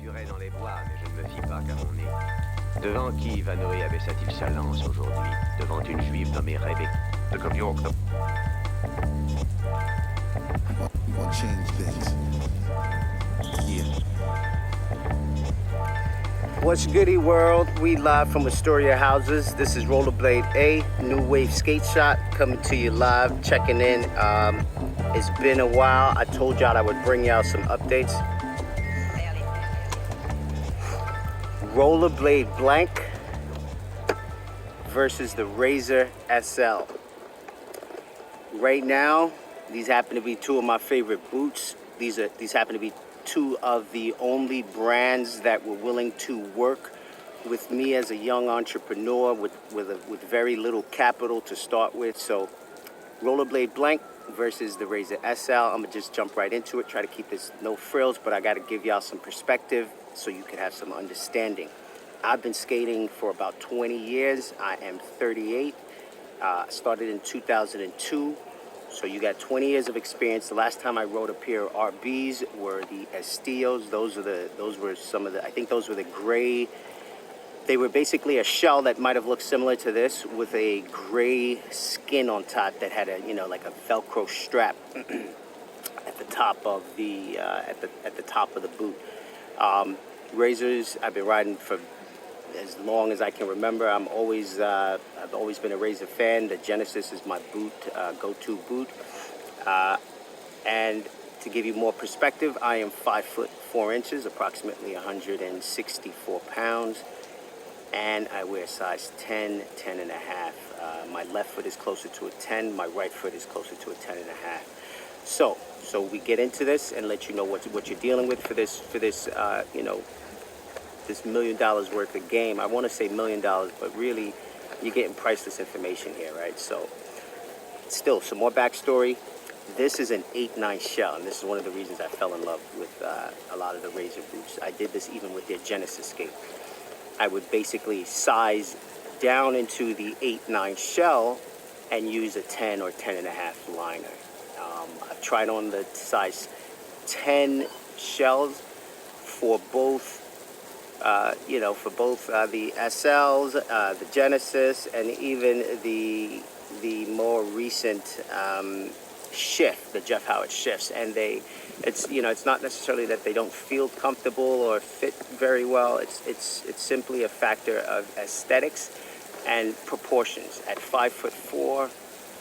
m'aventurais dans les bois, mais je ne me fie pas qu'à mon nez. Devant qui Vanoé abaissa-t-il sa lance aujourd'hui? Devant une juive nommée Rebecca de York. I'm gonna change things. Yeah. What's goody world? We live from Astoria Houses. This is Rollerblade A, new wave skate shot, coming to you live, checking in. It's been a while. I told y'all I would bring y'all some updates. Rollerblade Blank versus the Razor SL. Right now, these happen to be two of my favorite boots. These happen to be two of the only brands that were willing to work with me as a young entrepreneur with very little capital to start with. So Rollerblade Blank versus the Razor SL. I'm gonna just jump right into it, try to keep this no frills, but I gotta give y'all some perspective so you can have some understanding. I've been skating for about 20 years. I am 38. Started in 2002. So you got 20 years of experience. The last time I rode a pair of RBs were the Estillos. Those were some of the, I think those were the gray. They were basically a shell that might have looked similar to this with a gray skin on top that had a, you know, like a Velcro strap at the top of the at the top of the boot. Razors, I've been riding for as long as I can remember. I've always been a Razor fan. The Genesis is my boot, go-to boot. And to give you more perspective, I am 5'4", approximately 164 pounds, and I wear size 10, 10 and a half. My left foot is closer to a 10. My right foot is closer to a 10 and a half. So we get into this and let you know what you're dealing with for this you know, this $1 million worth of game. I want to say $1 million, but really you're getting priceless information here, right? So still some more backstory. This is an 8/9 shell, and this is one of the reasons I fell in love with a lot of the Razor boots. I did this even with their Genesis skate. I would basically size down into the 8/9 shell and use a 10 or 10 and a half liner. I've tried on the size 10 shells for both you know, for both the SLs, the Genesis, and even the more recent shift, the Jeff Howard shifts. And it's you know, it's not necessarily that they don't feel comfortable or fit very well. It's simply a factor of aesthetics and proportions. At 5'4",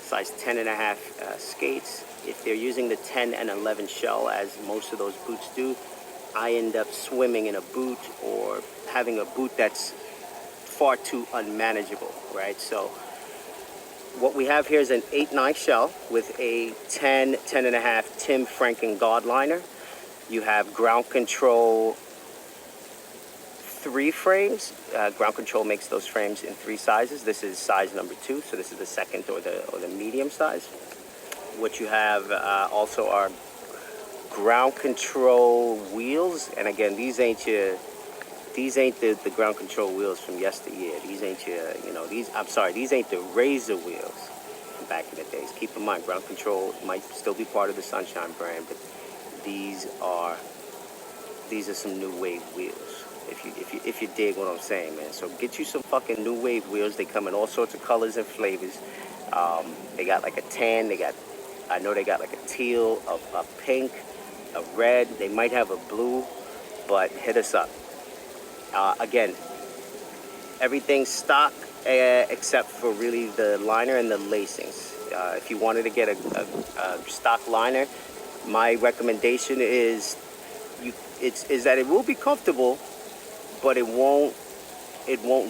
size 10 and a half skates, if they're using the 10 and 11 shell, as most of those boots do, I end up swimming in a boot or having a boot that's far too unmanageable, right? So what we have here is an 8/9 shell with a 10, 10 and a half Tim Franken guard liner. You have ground control 3 frames. Ground control makes those frames in 3 sizes. This is size number 2, so this is the second or the medium size. What you have also are ground control wheels, and again, these ain't the ground control wheels from yesteryear. These ain't you know, these ain't the Razor wheels from back in the days. Keep in mind, ground control might still be part of the Sunshine brand, but these are some new wave wheels. If you dig what I'm saying, man. So get you some fucking new wave wheels. They come in all sorts of colors and flavors. They got like a tan. I know they got like a teal, a pink, a red. They might have a blue, but hit us up. Again, everything's stock except for really the liner and the lacings. If you wanted to get a stock liner, my recommendation is that it will be comfortable, but it won't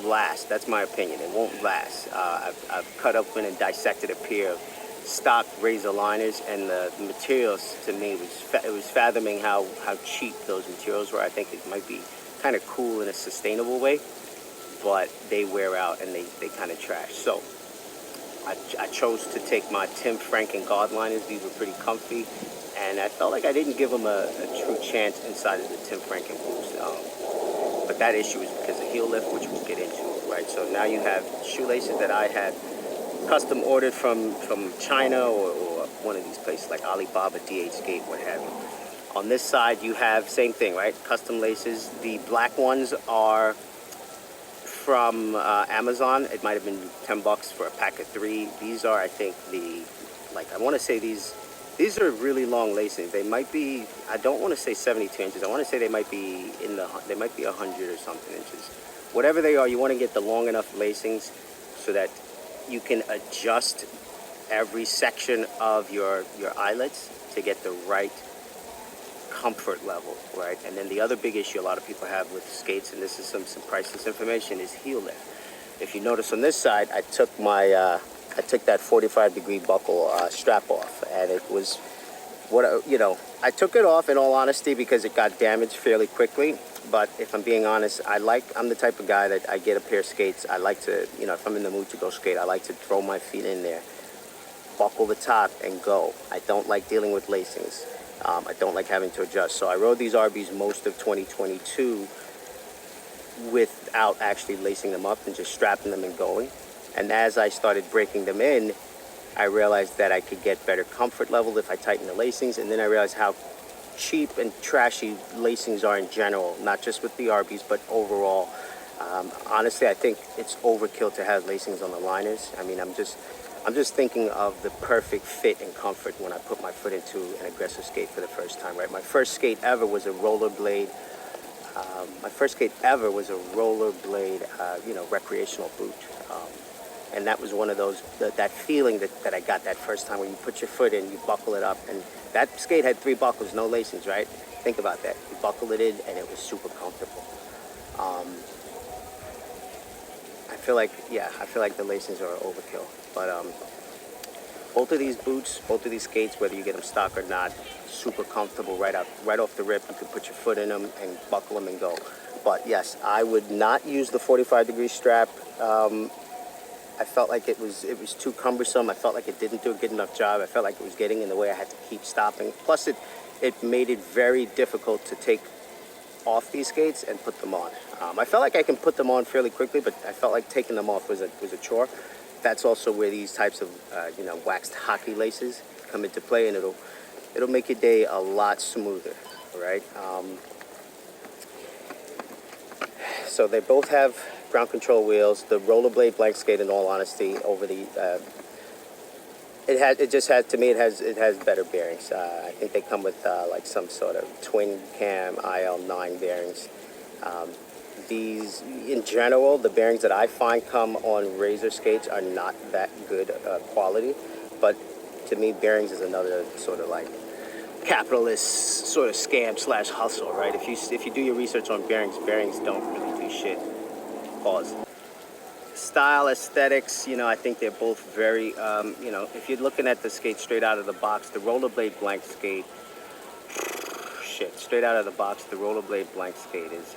last. That's my opinion. It won't last. I've cut open and dissected a pair of stock Razor liners, and the materials, to me, it was fathoming how cheap those materials were. I think it might be kind of cool in a sustainable way, but they wear out and they kind of trash. So I chose to take my Tim Franken guard liners. These were pretty comfy, and I felt like I didn't give them a true chance inside of the Tim Franken boots. But that issue is because of heel lift, which we'll get into, right? So now you have shoelaces that I had custom ordered from China or one of these places like Alibaba, DH Skate, what have you. On this side, you have same thing, right? Custom laces. The black ones are from Amazon. It might have been $10 for a pack of 3. These are, I think, I want to say these are really long lacings. They might be, I don't want to say 72 inches. I want to say they might be they might be 100 or something inches. Whatever they are, you want to get the long enough lacings so that you can adjust every section of your eyelets to get the right comfort level, right? And then the other big issue a lot of people have with skates, and this is some priceless information, is heel lift. If you notice on this side, I took that 45-degree buckle strap off, and it was I took it off in all honesty because it got damaged fairly quickly. But if I'm being honest, I'm the type of guy that I get a pair of skates. I like to, if I'm in the mood to go skate, I like to throw my feet in there, buckle the top, and go. I don't like dealing with lacings. I don't like having to adjust. So I rode these RBs most of 2022 without actually lacing them up and just strapping them and going. And as I started breaking them in, I realized that I could get better comfort level if I tighten the lacings. And then I realized how cheap and trashy lacings are in general, not just with the RBs, but overall. Honestly, I think it's overkill to have lacings on the liners. I mean, I'm just thinking of the perfect fit and comfort when I put my foot into an aggressive skate for the first time, right? My first skate ever was a rollerblade. Recreational boot. And that was one of those, that feeling that I got that first time when you put your foot in, you buckle it up. And that skate had 3 buckles, no lacings, right? Think about that. You buckle it in and it was super comfortable. I feel like the lacings are overkill. But both of these boots, both of these skates, whether you get them stock or not, super comfortable right off the rip. You can put your foot in them and buckle them and go. But yes, I would not use the 45-degree strap. I felt like it was too cumbersome. I felt like it didn't do a good enough job. I felt like it was getting in the way. I had to keep stopping. Plus, it made it very difficult to take off these skates and put them on. I felt like I can put them on fairly quickly, but I felt like taking them off was a chore. That's also where these types of waxed hockey laces come into play, and it'll make your day a lot smoother, right? So they both have ground control wheels. The Rollerblade blank skate, in all honesty, over the it has better bearings. I think they come with like some sort of twin cam IL9 bearings. These, in general, the bearings that I find come on Razor skates are not that good quality, but to me, bearings is another sort of like capitalist sort of scam / hustle, right? If you do your research on bearings don't really do shit. Pause. Style, aesthetics, I think they're both very, if you're looking at the skate straight out of the box, the Rollerblade blank skate, straight out of the box, the Rollerblade blank skate is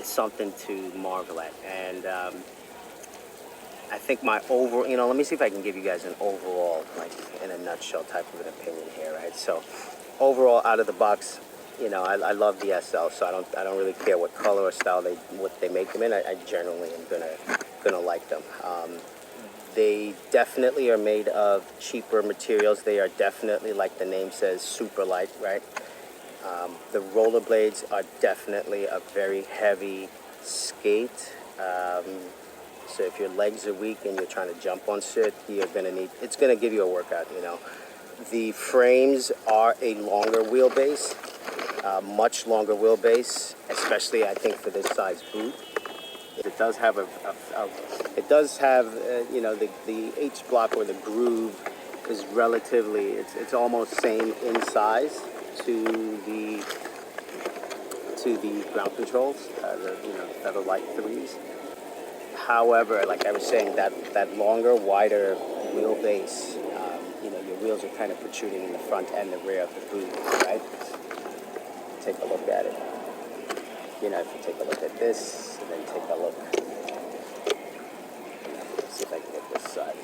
something to marvel at. And I think my overall, let me see if I can give you guys an overall, like in a nutshell type of an opinion here, right? So overall, out of the box, I love the SL, so I don't really care what color or style what they make them in. I generally am gonna like them. They definitely are made of cheaper materials. They are definitely, like the name says, super light, right? The rollerblades are definitely a very heavy skate. So if your legs are weak and you're trying to jump on shit, it's gonna give you a workout, The frames are a longer wheelbase, much longer wheelbase, especially I think for this size boot. It does have the H block or the groove is relatively, it's almost same in size to the ground controls, the light 3s. However, like I was saying, that longer, wider wheelbase, your wheels are kind of protruding in the front and the rear of the boot, right? Take a look at it. If you take a look at this, and then take a look. Let's see if I can get this side.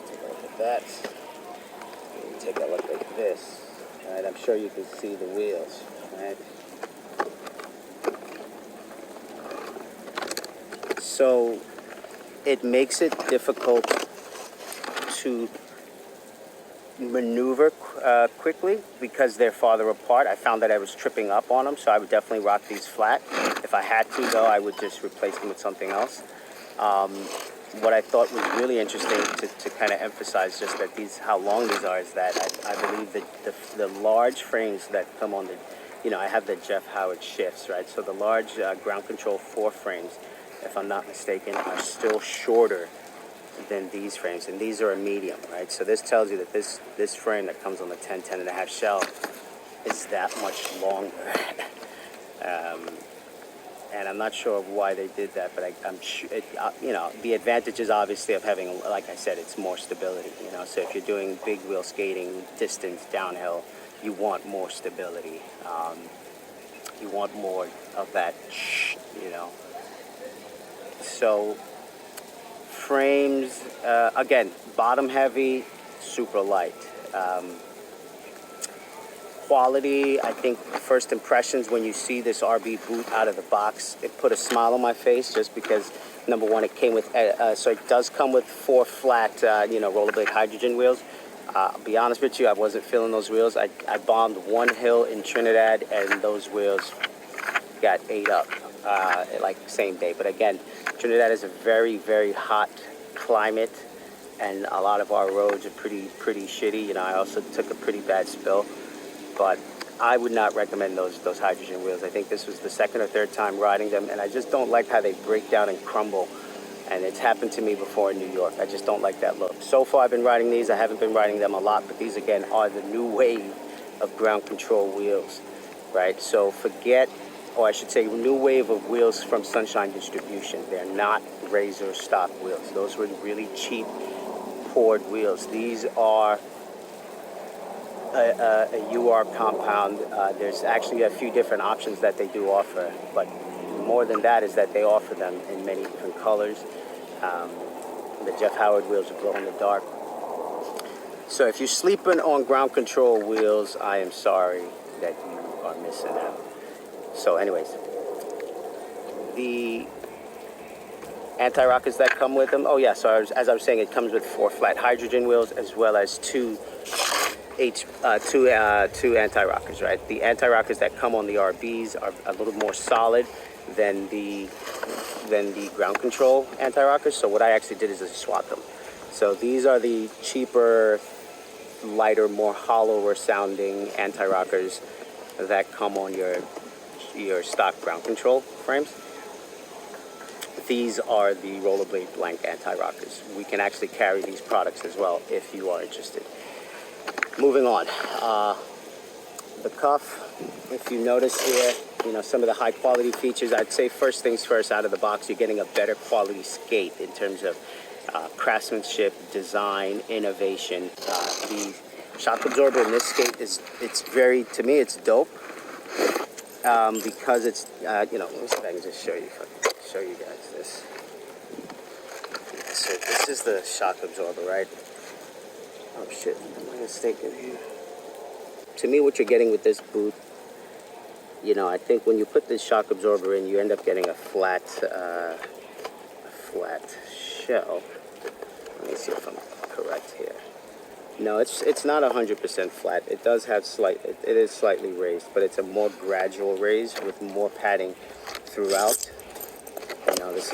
Take a look at that. And take a look at this. All right, I'm sure you can see the wheels, right? So it makes it difficult to maneuver quickly because they're farther apart. I found that I was tripping up on them, so I would definitely rock these flat. If I had to, though, I would just replace them with something else. What I thought was really interesting to kind of emphasize just that how long these are is that I believe that the large frames that come on the, I have the Jeff Howard shifts, right? So the large ground control 4 frames, if I'm not mistaken, are still shorter than these frames, and these are a medium, right? So this tells you that this frame that comes on the 10.5 shell is that much longer. And I'm not sure why they did that, but I'm sure, the advantage is obviously of having, like I said, it's more stability, So if you're doing big wheel skating, distance, downhill, you want more stability. You want more of that, So frames, again, bottom heavy, super light. Quality, I think first impressions when you see this RB boot out of the box, it put a smile on my face just because, number one, it came with, so it does come with 4 flat, Rollerblade hydrogen wheels. I'll be honest with you, I wasn't feeling those wheels. I bombed one hill in Trinidad and those wheels got ate up, like same day. But again, Trinidad is a very, very hot climate and a lot of our roads are pretty shitty. I also took a pretty bad spill. But I would not recommend those hydrogen wheels. I think this was the second or third time riding them, and I just don't like how they break down and crumble. And it's happened to me before in New York. I just don't like that look. So far, I've been riding these. I haven't been riding them a lot, but these, again, are the new wave of ground control wheels, right? So forget, or I should say, new wave of wheels from Sunshine Distribution. They're not Razor stock wheels. Those were really cheap, poured wheels. These are a UR compound. There's actually a few different options that they do offer, but more than that is that they offer them in many different colors. The Jeff Howard wheels are glow in the dark. So if you're sleeping on ground control wheels, I am sorry that you are missing out. So anyways, the anti-rockers that come with them, as I was saying, it comes with 4 flat hydrogen wheels as well as two anti-rockers, right? The anti-rockers that come on the RBs are a little more solid than the ground control anti-rockers. So what I actually did is I swapped them. So these are the cheaper, lighter, more hollower sounding anti-rockers that come on your stock ground control frames. These are the Rollerblade blank anti-rockers. We can actually carry these products as well if you are interested. Moving on, the cuff, if you notice here, some of the high quality features, I'd say first things first, out of the box, you're getting a better quality skate in terms of craftsmanship, design, innovation. The shock absorber in this skate to me, it's dope because it's, let me see if I can just show you guys this. So this is the shock absorber, right? Oh shit, am I mistaken here? To me, what you're getting with this boot, I think when you put this shock absorber in, you end up getting a flat shell. Let me see if I'm correct here. No, it's not 100% flat. It does have it is slightly raised, but it's a more gradual raise with more padding throughout. This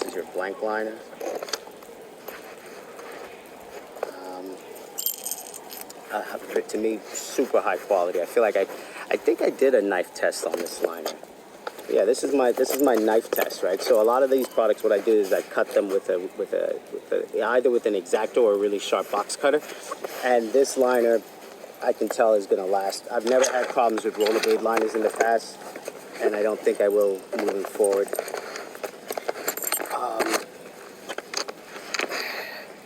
is your blank liner. To me, super high quality. I feel like I think I did a knife test on this liner. Yeah, this is my knife test, right? So a lot of these products, what I do is I cut them with either with an X-Acto or a really sharp box cutter, and this liner I can tell is going to last. I've never had problems with Rollerblade liners in the past, and I don't think I will moving forward.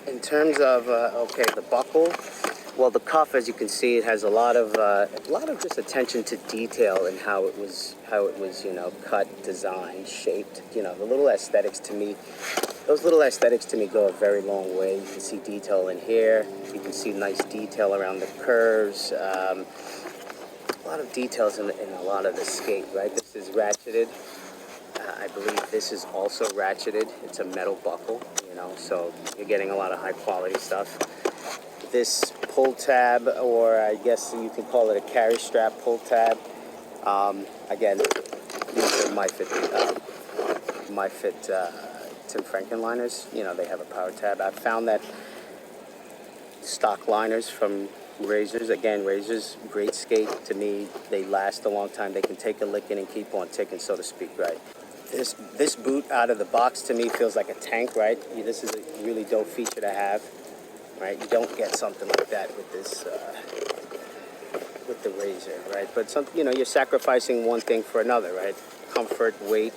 In terms of the buckle. Well, the cuff, as you can see, it has a lot of just attention to detail in how it was, cut, designed, shaped. The little aesthetics to me, go a very long way. You can see detail in here. You can see nice detail around the curves. A lot of details in a lot of the skate, right? This is ratcheted. I believe this is also ratcheted. It's a metal buckle, so you're getting a lot of high quality stuff. this pull tab, or I guess you can call it a carry strap pull tab. Again, these are my fit Tim Franken liners. You know, they have a power tab. I've found that stock liners from Razors, again, Razors, great skate. To me, they last a long time. They can take a licking and keep on ticking, so to speak, right? This boot out of the box to me feels like a tank, right? This is a really dope feature to have, right? You don't get something like that with this, with the Razor, right? But you're sacrificing one thing for another, right? Comfort, weight.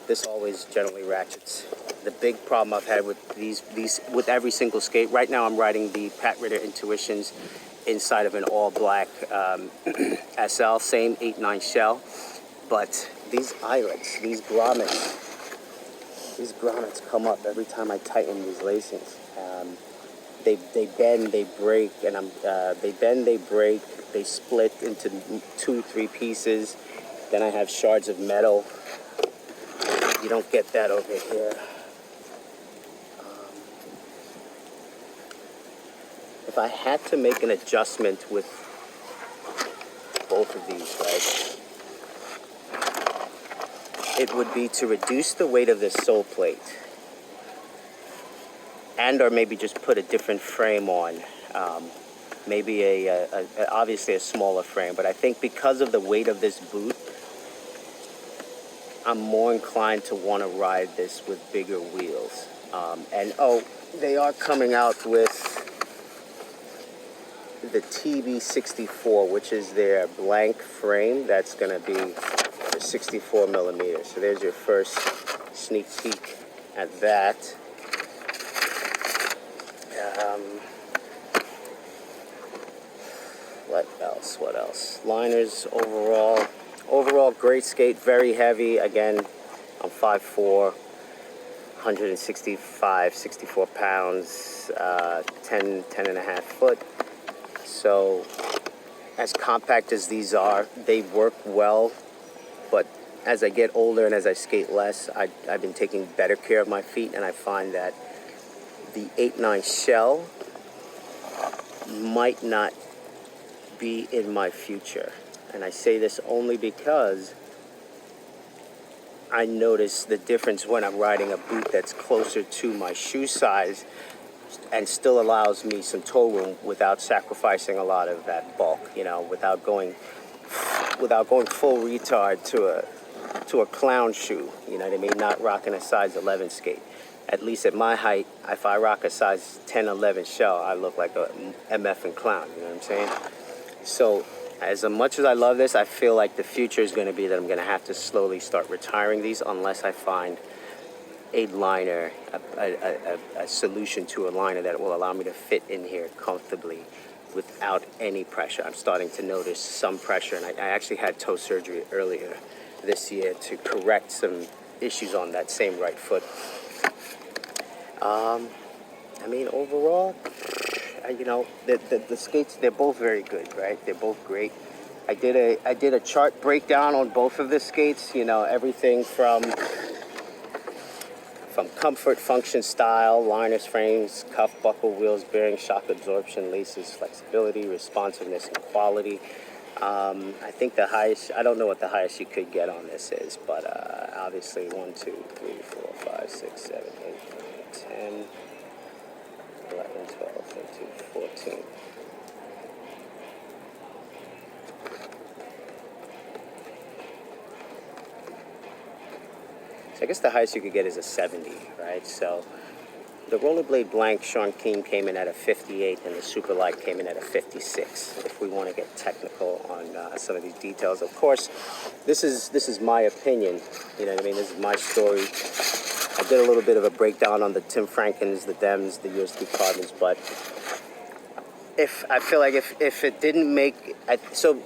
This always generally ratchets. The big problem I've had with these with every single skate. Right now, I'm riding the Pat Ritter Intuitions inside of an all black SL, same 8.9 shell, but these eyelets, these grommets come up every time I tighten these lacings. They bend, they break, and they bend, they break, they split into 2-3 pieces. Then I have shards of metal. You don't get that over here. If I had to make an adjustment with both of these, right, it would be to reduce the weight of this sole plate, and or maybe just put a different frame on. Maybe obviously a smaller frame, but I think because of the weight of this boot, I'm more inclined to want to ride this with bigger wheels. And they are coming out with the TB64, which is their blank frame. That's going to be 64 millimeters. So there's your first sneak peek at that. What else? Liners overall great skate, very heavy. Again, I'm 5'4", 64 pounds, 10 and a half foot. So as compact as these are, they work well, but as I get older and as I skate less, I've been taking better care of my feet, and I find that the 8.9 shell might not be in my future. And I say this only because I notice the difference when I'm riding a boot that's closer to my shoe size and still allows me some toe room without sacrificing a lot of that bulk, you know, without going full retard to a clown shoe, you know what I mean? Not rocking a size 11 skate. At least at my height, if I rock a size 10, 11 shell, I look like a MF clown, you know what I'm saying? So as much as I love this, I feel like the future is going to be that I'm going to have to slowly start retiring these unless I find a liner, a solution to a liner that will allow me to fit in here comfortably without any pressure. I'm starting to notice some pressure, and I actually had toe surgery earlier this year to correct some issues on that same right foot. I mean, overall, you know, the skates, they're both very good, right? They're both great. I did a chart breakdown on both of the skates, you know, everything from comfort, function, style, liners, frames, cuff, buckle, wheels, bearings, shock absorption, laces, flexibility, responsiveness, and quality. I think the highest, I don't know what the highest you could get on this is, but obviously 1, 2, 3, 4, 5, 6, 7, 8, 9, 10, 11, 12, 13, 14. So I guess the highest you could get is a 70, right? So the Rollerblade Blank Sean Keane came in at a 58, and the Superlight came in at a 56, if we want to get technical on some of these details. Of course, this is my opinion, you know what I mean? This is my story. I did a little bit of a breakdown on the Tim Frankens, the Dems, the USB carbons, but I feel like if it didn't make, so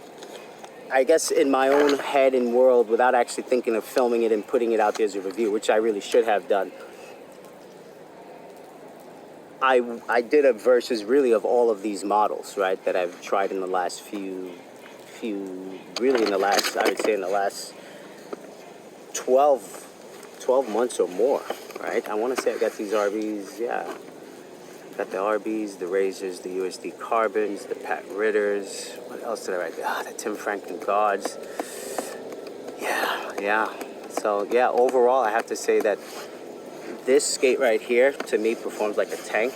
I guess in my own head and world, without actually thinking of filming it and putting it out there as a review, which I really should have done, I did a versus really of all of these models, right, that I've tried in the last really in the last, I would say in the last 12 months or more, right? I want to say I got these RVs, yeah, Got the RBs, the Razors, the USD Carbons, the Pat Ritters. What else did I write? The Tim Franklin Guards. Yeah. So yeah, overall, I have to say that this skate right here, to me, performs like a tank.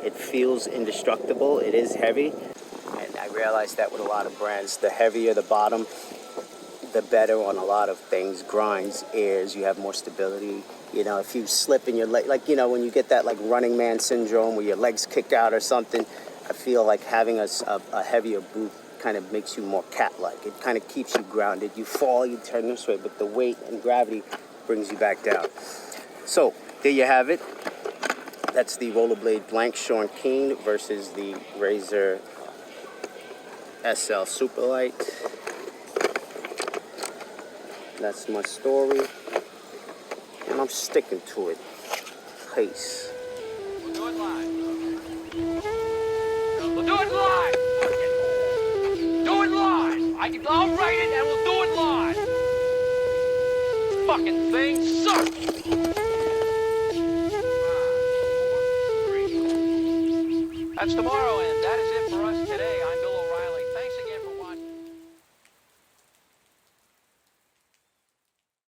It feels indestructible. It is heavy. And I realized that with a lot of brands, the heavier the bottom, the better on a lot of things. Grinds, airs, you have more stability. You know, if you slip in your leg, like, you know, when you get that like running man syndrome where your legs kick out or something, I feel like having a heavier boot kind of makes you more cat-like. It kind of keeps you grounded. You fall, you turn this way, but the weight and gravity brings you back down. So there you have it. That's the Rollerblade Blank Sean Keen versus the Razor SL Superlight. That's my story, and I'm sticking to it. Peace. We'll do it live. We'll do it live. Do it live. I'll write it and we'll do it live. Fucking thing sucks. 5, 4, 3. That's tomorrow, and that is it.